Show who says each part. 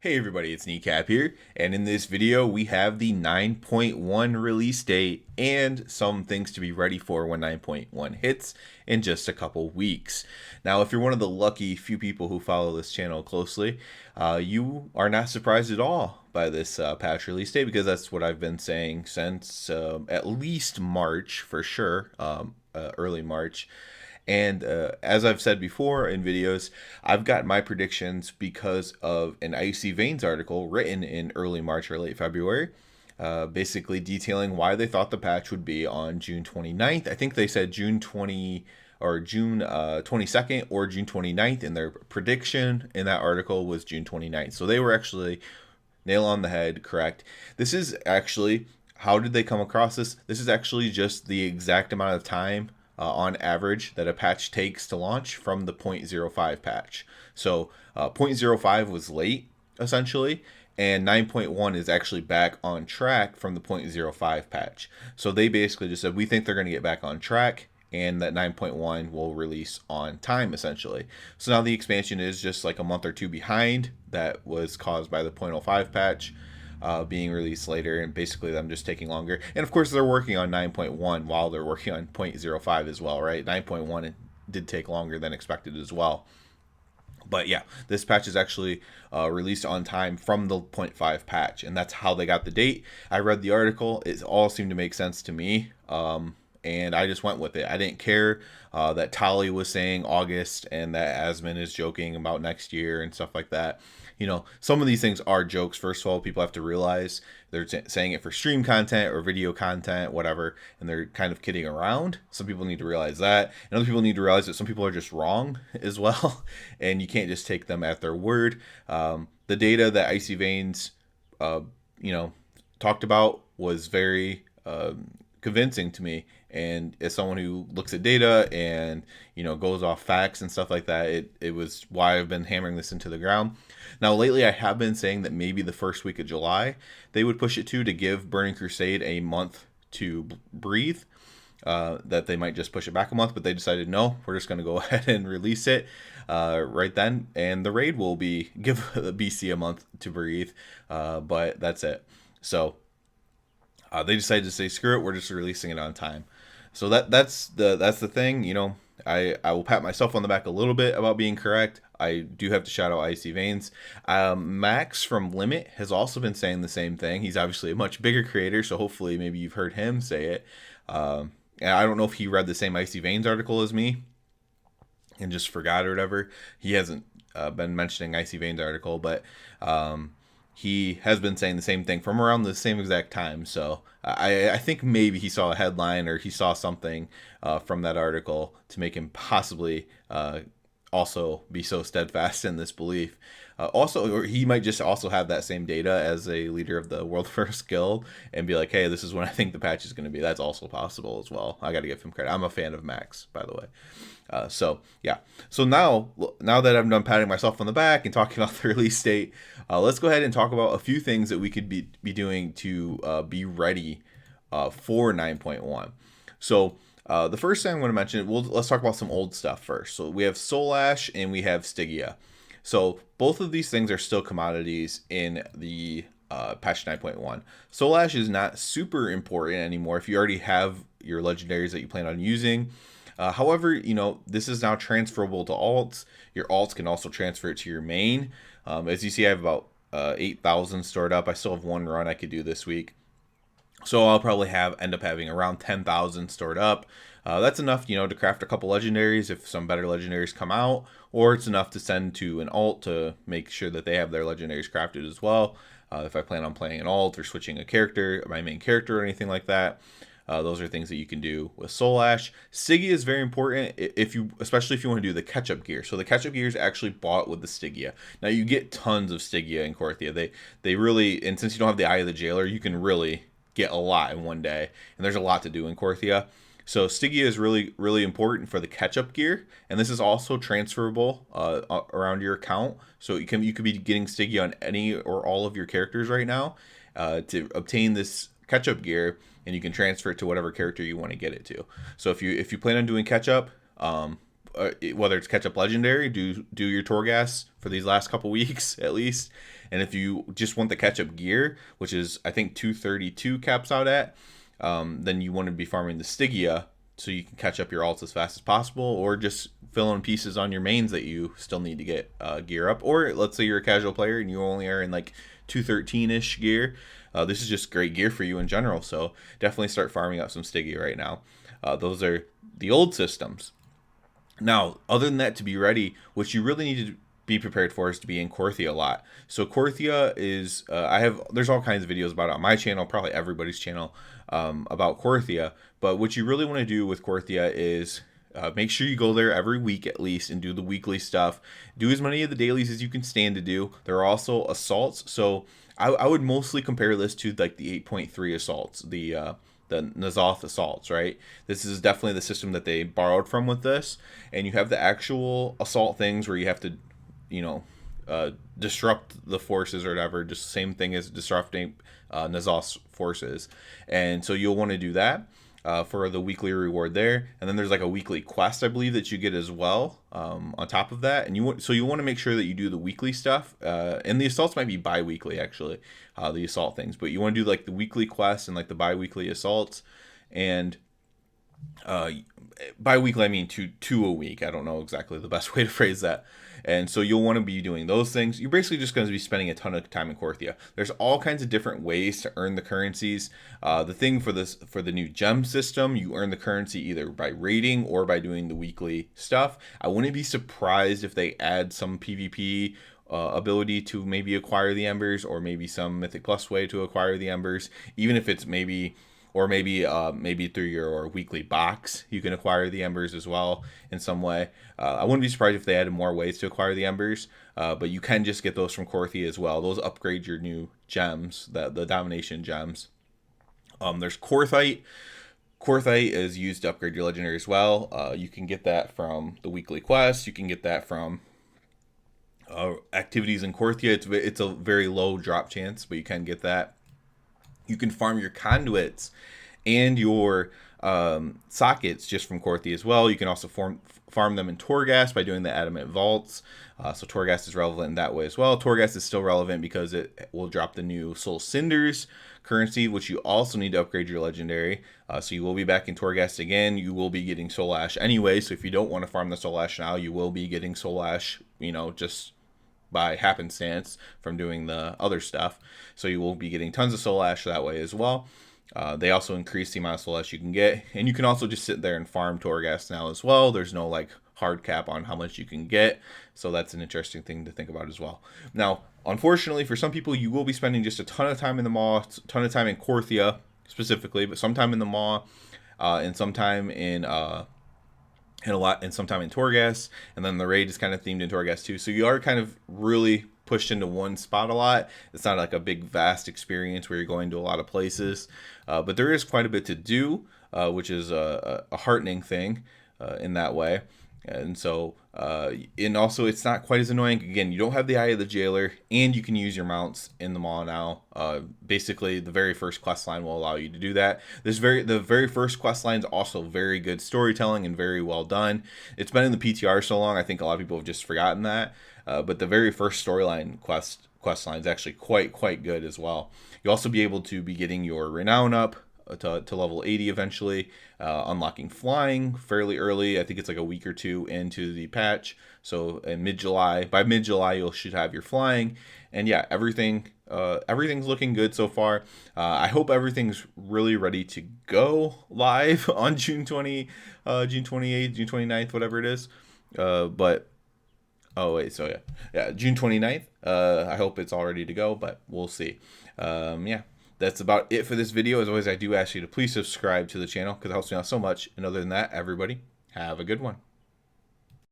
Speaker 1: Hey everybody, it's Kneecap here, and in this video we have the 9.1 release date and some things to be ready for when 9.1 hits in just a couple weeks. Now, if you're one of the lucky few people who follow this channel closely, you are not surprised at all by this patch release date because that's what I've been saying since at least March for sure, early March. And as I've said before in videos, I've got my predictions because of an Icy Veins article written in early March or late February, basically detailing why they thought the patch would be on June 29th. I think they said June 20 or June 22nd or June 29th, and their prediction in that article was June 29th. So they were actually nail on the head correct. This is actually, how did they come across this? This is actually just the exact amount of time on average that a patch takes to launch from the 0.05 patch. So 0.05 was late essentially, and 9.1 is actually back on track from the 0.05 patch. So they basically just said, we think they're going to get back on track and that 9.1 will release on time essentially. So now the expansion is just like a month or two behind. That was caused by the 0.05 patch being released later, and basically them just taking longer. And of course, they're working on 9.1 while they're working on 0.05 as well, right? 9.1 did take longer than expected as well. But yeah, this patch is actually released on time from the 0.5 patch, and that's how they got the date. I read the article; it all seemed to make sense to me, and I just went with it. I didn't care that Tali was saying August and that Asmon is joking about next year and stuff like that. You know, some of these things are jokes. First of all, people have to realize they're saying it for stream content or video content, whatever, and they're kind of kidding around. Some people need to realize that, and other people need to realize that some people are just wrong as well, and you can't just take them at their word. The data that Icy Veins, uh, you know, talked about was very convincing to me. And as someone who looks at data and goes off facts and stuff like that, it was why I've been hammering this into the ground. Now lately I have been saying that maybe the first week of July they would push it to give Burning Crusade a month to breathe. That they might just push it back a month, but they decided no, we're just going to go ahead and release it right then, and the raid will be give BC a month to breathe, but that's it. So they decided to say screw it, we're just releasing it on time. So that's the thing. I will pat myself on the back a little bit about being correct. I do have to shout out Icy Veins. Max from Limit has also been saying the same thing. He's obviously a much bigger creator, so hopefully maybe you've heard him say it. And I don't know if he read the same Icy Veins article as me and just forgot or whatever. He hasn't been mentioning Icy Veins article, but he has been saying the same thing from around the same exact time. So I think maybe he saw a headline or he saw something from that article to make him possibly also be so steadfast in this belief. Also, or he might just also have that same data as a leader of the World First Guild and be like, hey, this is when I think the patch is going to be. That's also possible as well. I got to give him credit. I'm a fan of Max, by the way. So yeah. So now that I'm done patting myself on the back and talking about the release date, let's go ahead and talk about a few things that we could be doing to be ready for 9.1. So the first thing I'm going to mention, let's talk about some old stuff first. So we have Soul Ash and we have Stygia. So both of these things are still commodities in the patch 9.1. Soul Ash is not super important anymore if you already have your legendaries that you plan on using. However, this is now transferable to alts. Your alts can also transfer it to your main. As you see, I have about 8,000 stored up. I still have one run I could do this week. So I'll probably end up having around 10,000 stored up. That's enough, to craft a couple legendaries if some better legendaries come out, or it's enough to send to an alt to make sure that they have their legendaries crafted as well. If I plan on playing an alt or switching a character, my main character or anything like that. Those are things that you can do with Soul Ash. Stygia is very important especially if you want to do the catch-up gear. So the catch-up gear is actually bought with the Stygia. Now you get tons of Stygia in Korthia. They really, and since you don't have the Eye of the Jailer, you can really get a lot in one day, and there's a lot to do in Korthia. So Stygia is really, really important for the catch-up gear, and this is also transferable around your account. So you could be getting Stygia on any or all of your characters right now to obtain this catch-up gear, and you can transfer it to whatever character you want to get it to. So if you plan on doing catch-up, whether it's catch up legendary, do your Torghast for these last couple weeks at least. And if you just want the catch up gear, which is I think 232 caps out at, then you want to be farming the Stygia so you can catch up your alts as fast as possible, or just fill in pieces on your mains that you still need to get gear up. Or let's say you're a casual player and you only are in like 213-ish gear. This is just great gear for you in general, so definitely start farming up some Stygia right now. Those are the old systems. Now, other than that, to be ready, what you really need to be prepared for is to be in Korthia a lot. So Korthia is, there's all kinds of videos about it on my channel, probably everybody's channel, about Korthia. But what you really want to do with Korthia is make sure you go there every week at least and do the weekly stuff. Do as many of the dailies as you can stand to do. There are also assaults. So I would mostly compare this to like the 8.3 assaults, the N'Zoth assaults, right? This is definitely the system that they borrowed from with this. And you have the actual assault things where you have to, disrupt the forces or whatever, just the same thing as disrupting N'Zoth's forces. And so you'll want to do that for the weekly reward there. And then there's like a weekly quest, I believe, that you get as well on top of that. And you want to make sure that you do the weekly stuff. And the assaults might be bi-weekly, actually, the assault things. But you want to do like the weekly quests and like the bi-weekly assaults. And bi-weekly, I mean two a week. I don't know exactly the best way to phrase that. And so you'll want to be doing those things. You're basically just going to be spending a ton of time in Korthia. There's all kinds of different ways to earn the currencies. The thing for the new gem system, you earn the currency either by raiding or by doing the weekly stuff. I wouldn't be surprised if they add some PvP ability to maybe acquire the embers, or maybe some Mythic Plus way to acquire the embers, even if it's maybe through your weekly box you can acquire the embers as well in some way. I wouldn't be surprised if they added more ways to acquire the embers, but you can just get those from Korthia as well. Those upgrade your new gems, the domination gems. There's Korthite. Korthite is used to upgrade your legendary as well. You can get that from the weekly quest. You can get that from activities in Korthia. It's a very low drop chance, but you can get that. You can farm your conduits and your sockets just from Korthia as well. You can also farm them in Torghast by doing the Adamant Vaults. So Torghast is relevant in that way as well. Torghast is still relevant because it will drop the new Soul Cinders currency, which you also need to upgrade your legendary. So you will be back in Torghast again. You will be getting Soul Ash anyway. So if you don't want to farm the Soul Ash now, you will be getting Soul Ash, just by happenstance from doing the other stuff. So you will be getting tons of Soul Ash that way as well. They also increase the amount of Soul Ash you can get, and you can also just sit there and farm Torghast now as well. There's no like hard cap on how much you can get, so that's an interesting thing to think about as well. Now, unfortunately, for some people, you will be spending just a ton of time in the Maw, a ton of time in Korthia specifically, but sometime in the Maw, and sometime in sometime in Torghast, and then the raid is kind of themed in Torghast too. So you are kind of really pushed into one spot a lot. It's not like a big vast experience where you're going to a lot of places, but there is quite a bit to do, which is a heartening thing in that way. And so, and also it's not quite as annoying. Again, you don't have the Eye of the Jailer, and you can use your mounts in the Maw now. Basically, the very first quest line will allow you to do that. The very first quest line is also very good storytelling and very well done. It's been in the PTR so long, I think a lot of people have just forgotten that. But the very first storyline quest line is actually quite good as well. You'll also be able to be getting your renown up to level 80 eventually, unlocking flying fairly early. I think it's like a week or two into the patch. So in by mid-July, you should have your flying. And yeah, everything's looking good so far. I hope everything's really ready to go live on June 28th, June 29th, whatever it is. June 29th. I hope it's all ready to go, but we'll see. That's about it for this video. As always, I do ask you to please subscribe to the channel because it helps me out so much. And other than that, everybody, have a good one.